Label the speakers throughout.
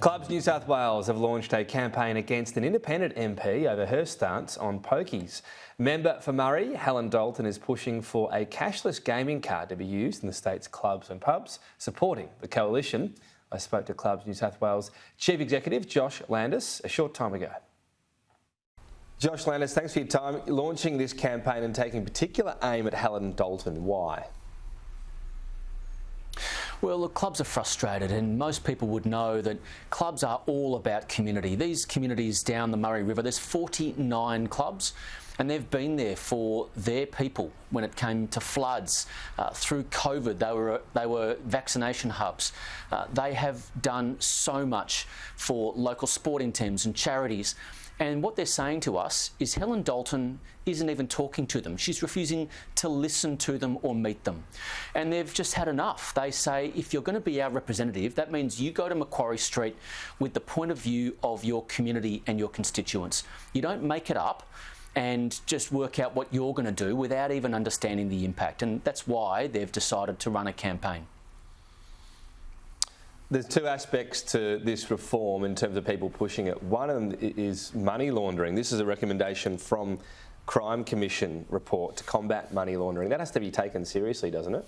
Speaker 1: Clubs New South Wales have launched a campaign against an independent MP over her stance on pokies. Member for Macquarie, Helen Dalton, is pushing for a cashless gaming card to be used in the state's clubs and pubs, supporting the coalition. I spoke to Clubs New South Wales Chief Executive Josh Landis a short time ago. Josh Landis, thanks for your time. Launching this campaign and taking particular aim at Helen Dalton. Why?
Speaker 2: Well, the clubs are frustrated, and most people would know that clubs are all about community. These communities down the Murray River, there's 49 clubs, and they've been there for their people when it came to floods. Through COVID, they were vaccination hubs. They have done so much for local sporting teams and charities. And what they're saying to us is Helen Dalton isn't even talking to them. She's refusing to listen to them or meet them. And they've just had enough. They say, if you're going to be our representative, that means you go to Macquarie Street with the point of view of your community and your constituents. You don't make it up and just work out what you're going to do without even understanding the impact. And that's why they've decided to run a campaign.
Speaker 1: There's two aspects to this reform in terms of people pushing it. One of them is money laundering. This is a recommendation from Crime Commission report to combat money laundering. That has to be taken seriously, doesn't it?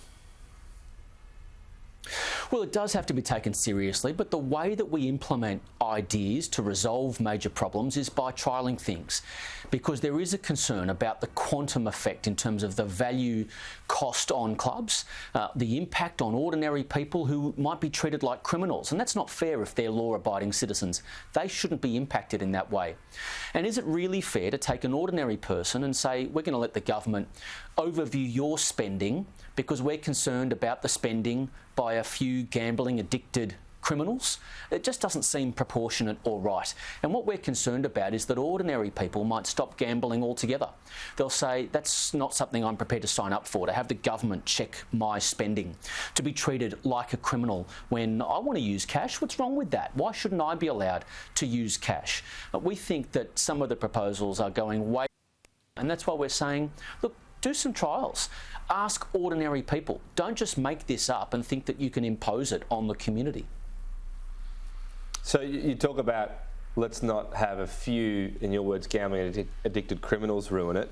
Speaker 2: Well, it does have to be taken seriously, but the way that we implement ideas to resolve major problems is by trialling things, because there is a concern about the quantum effect in terms of the value cost on clubs, the impact on ordinary people who might be treated like criminals, and that's not fair if they're law-abiding citizens. They shouldn't be impacted in that way. And is it really fair to take an ordinary person and say, we're going to let the government overview your spending because we're concerned about the spending by a few gambling addicted criminals? It just doesn't seem proportionate or right. And what we're concerned about is that ordinary people might stop gambling altogether. They'll say, that's not something I'm prepared to sign up for, to have the government check my spending, to be treated like a criminal when I want to use cash. What's wrong with that? Why shouldn't I be allowed to use cash? We think that some of the proposals are going way, and that's why we're saying, look, do some trials. Ask ordinary people. Don't just make this up and think that you can impose it on the community.
Speaker 1: So you talk about let's not have a few, in your words, gambling addicted criminals ruin it.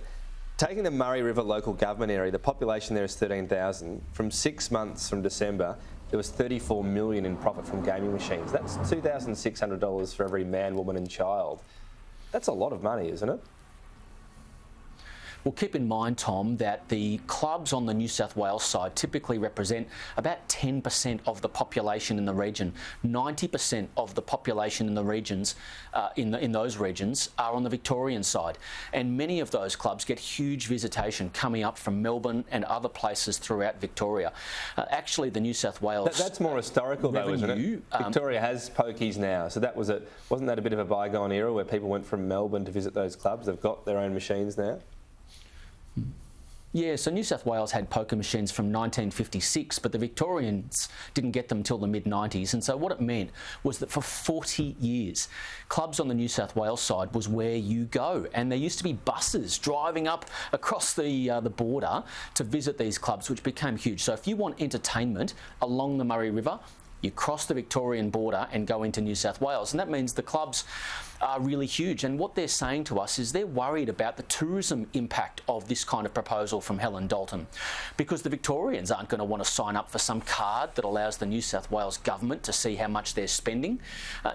Speaker 1: Taking the Murray River local government area, the population there is 13,000. From 6 months from December, there was $34 million in profit from gaming machines. That's $2,600 for every man, woman and child. That's a lot of money, isn't it?
Speaker 2: Well, keep in mind, Tom, that the clubs on the New South Wales side typically represent about 10% of the population in the region. 90% of the population in the regions, in those regions, are on the Victorian side. And many of those clubs get huge visitation coming up from Melbourne and other places throughout Victoria. Actually, the New South Wales
Speaker 1: that's more historical, though, isn't it? Victoria has pokies now, so that was wasn't that a bit of a bygone era where people went from Melbourne to visit those clubs? They've got their own machines now.
Speaker 2: Yeah, so New South Wales had poker machines from 1956, but the Victorians didn't get them until the mid-90s. And so what it meant was that for 40 years, clubs on the New South Wales side was where you go. And there used to be buses driving up across the border to visit these clubs, which became huge. So if you want entertainment along the Murray River, you cross the Victorian border and go into New South Wales. And that means the clubs are really huge. And what they're saying to us is they're worried about the tourism impact of this kind of proposal from Helen Dalton, because the Victorians aren't going to want to sign up for some card that allows the New South Wales government to see how much they're spending.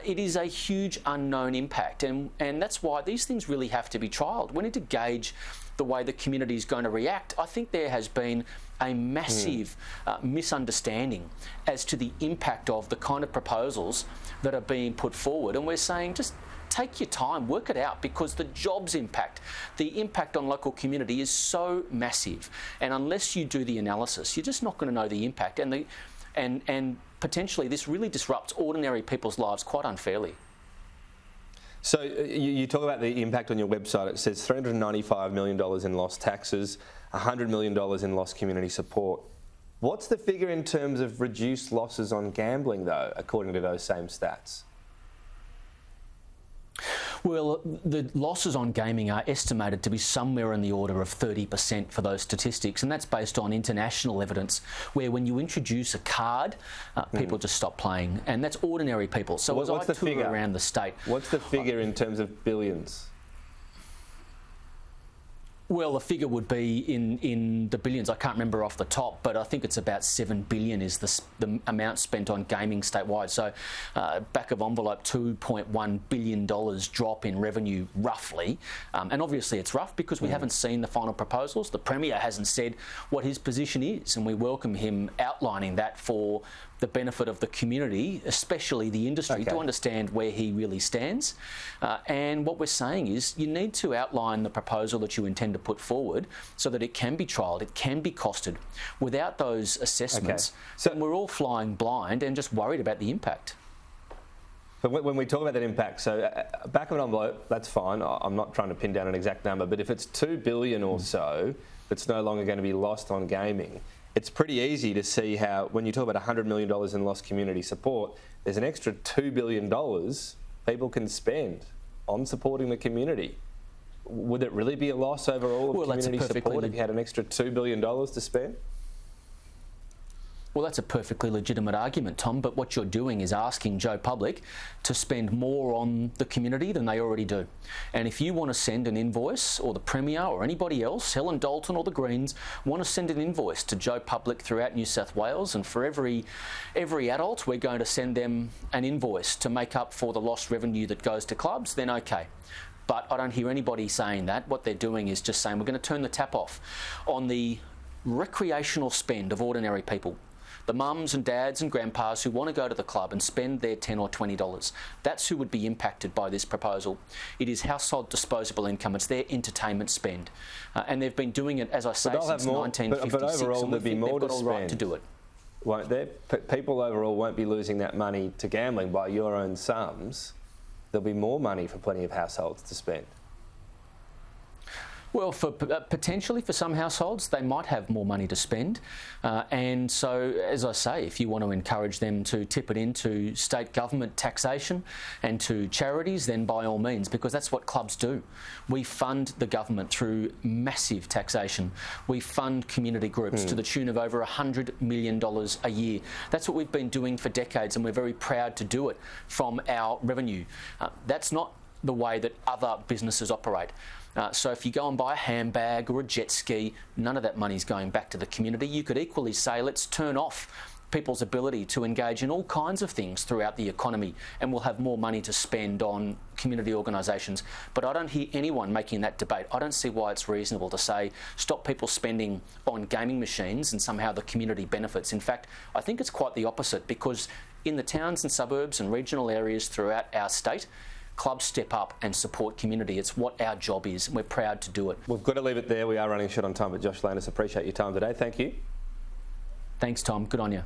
Speaker 2: It is a huge unknown impact. And that's why these things really have to be trialled. We need to gauge the way the community is going to react. I think there has been a massive misunderstanding as to the impact of the kind of proposals that are being put forward. And we're saying just take your time, work it out, because the jobs impact, the impact on local community is so massive. And unless you do the analysis, you're just not going to know the impact. And potentially this really disrupts ordinary people's lives quite unfairly.
Speaker 1: So you talk about the impact on your website. It says $395 million in lost taxes, $100 million in lost community support. What's the figure in terms of reduced losses on gambling, though, according to those same stats?
Speaker 2: Well, the losses on gaming are estimated to be somewhere in the order of 30% for those statistics, and that's based on international evidence, where when you introduce a card, people just stop playing, and that's ordinary people. So as I tour around the state...
Speaker 1: What's the figure in terms of billions?
Speaker 2: Well, the figure would be in the billions. I can't remember off the top, but I think it's about 7 billion is the amount spent on gaming statewide. So, back of envelope, $2.1 billion drop in revenue, roughly. And obviously it's rough because we haven't seen the final proposals. The Premier hasn't said what his position is, and we welcome him outlining that for the benefit of the community, especially the industry, to understand where he really stands. And what we're saying is you need to outline the proposal that you intend to put forward so that it can be trialled, it can be costed. Without those assessments, then we're all flying blind and just worried about the impact.
Speaker 1: But when we talk about that impact, so back of an envelope, that's fine. I'm not trying to pin down an exact number, but if it's $2 billion or so that's no longer going to be lost on gaming, it's pretty easy to see how, when you talk about $100 million in lost community support, there's an extra $2 billion people can spend on supporting the community. Would it really be a loss overall of community support if you had an extra $2 billion to spend?
Speaker 2: Well, that's a perfectly legitimate argument, Tom, but what you're doing is asking Joe Public to spend more on the community than they already do. And if you want to send an invoice, or the Premier or anybody else, Helen Dalton or the Greens, want to send an invoice to Joe Public throughout New South Wales, and for every adult we're going to send them an invoice to make up for the lost revenue that goes to clubs, then okay. But I don't hear anybody saying that. What they're doing is just saying we're going to turn the tap off on the recreational spend of ordinary people. The mums and dads and grandpas who want to go to the club and spend their $10 or $20. That's who would be impacted by this proposal. It is household disposable income. It's their entertainment spend. And they've been doing it, as I say, since 1956.
Speaker 1: But overall, there'll be more to
Speaker 2: spend. They've got a right to do it.
Speaker 1: Won't there? People overall won't be losing that money to gambling by your own sums. There'll be more money for plenty of households to spend.
Speaker 2: Well, potentially for some households, they might have more money to spend. And so, as I say, if you want to encourage them to tip it into state government taxation and to charities, then by all means, because that's what clubs do. We fund the government through massive taxation. We fund community groups to the tune of over $100 million a year. That's what we've been doing for decades, and we're very proud to do it from our revenue. That's not the way that other businesses operate. So if you go and buy a handbag or a jet ski, none of that money is going back to the community. You could equally say, let's turn off people's ability to engage in all kinds of things throughout the economy, and we'll have more money to spend on community organisations. But I don't hear anyone making that debate. I don't see why it's reasonable to say stop people spending on gaming machines and somehow the community benefits. In fact, I think it's quite the opposite, because in the towns and suburbs and regional areas throughout our state, clubs step up and support community. It's what our job is, and we're proud to do it.
Speaker 1: We've got to leave it there. We are running short on time, but Josh Landis, appreciate your time today. Thank you.
Speaker 2: Thanks, Tom. Good on you.